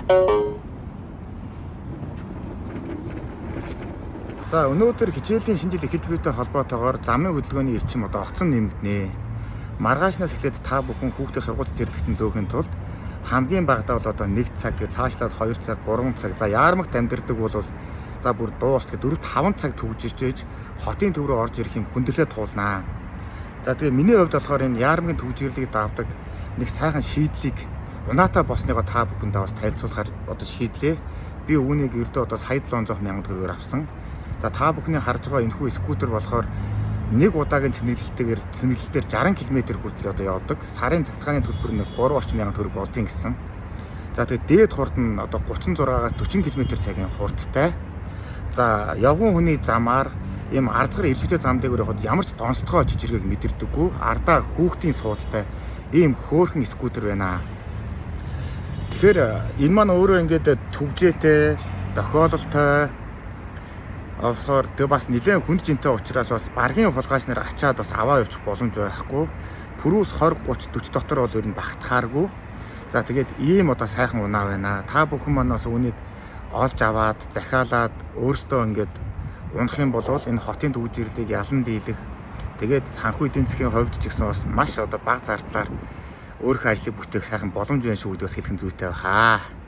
За өнөөдөр хичээлийн шинжил эхэлж буйтай холбоотойгоор замын хөдөлгөөний эрчим огцом нэмэгдэнэ. Маргаашнаас эхлээд та бүхэн хүүхдээ сургууль зэрлэгтэн зөөхөн тулд хамгийн багадаа бол одоо 1 цаг, тэгээ цаашлаад 2 цаг, 3 цаг. За яармагт амьдардаг бол за бүр дуус тэгээ 4-5 цаг төгжиж ээж хотын төв рүү орж ирэх юм хүндрэлээ туулнаа. За тэгээ миний хувьд болохоор энэ яармгийн төгжирлийг давдаг нэг сайхан шийдлийг унаатай болсныгоо та бүхэндээ бас танилцуулахаар одоо шийдлээ. Би үүнийг ердөө одоо сая 700 мянган төгрөгөөр авсан. За та бүхний харж байгаа энэхүү скутер болохоор нэг удаагийн цэнэглэлтээр 60 км хүртэл одоо явдаг. Сарын цахилгааны төлбөр нэг 3 орчим мянган төгрөг болдгийн гэсэн. За тэгээд дээд хурд нь одоо 36-аас 40 км цагийн хурдтай. За явган хүний замаар ийм ардгар эргэлтэй зам дээгүүр явахад ямар ч донцтгой жижигэг мэдэрдэггүй. Ардаа хүүхдийн суудалтай ийм хөөрхөн скутер байна. Тэгэхээр энэ маань өөрөө ингээд төвжээтэй, тохиололтой болохоор тэг бас нэлээд хүнд жинтэй учраас бас баргийн хулгайч нар ачаад бас аваа явуучих боломж байхгүй. Пүрүүс 20, 30, 40 дотор бол ер нь багтахааргүй. За тэгээд ийм одоо сайхан унаа байна. Та бүхэн маань бас үүнийг олж аваад захиалаад өөрсдөө ингээд унах юм бол энэ хотын төвжирлийг ялан дийлэх. Тэгээд санхүү эдийн засгийн хувьд ч гэсэн бас маш одоо бага зардлаар өөрийнхөө ажлыг бүтээх сайхан боломж байна шүү гэдгээс хэлхэн зүйтэй байна.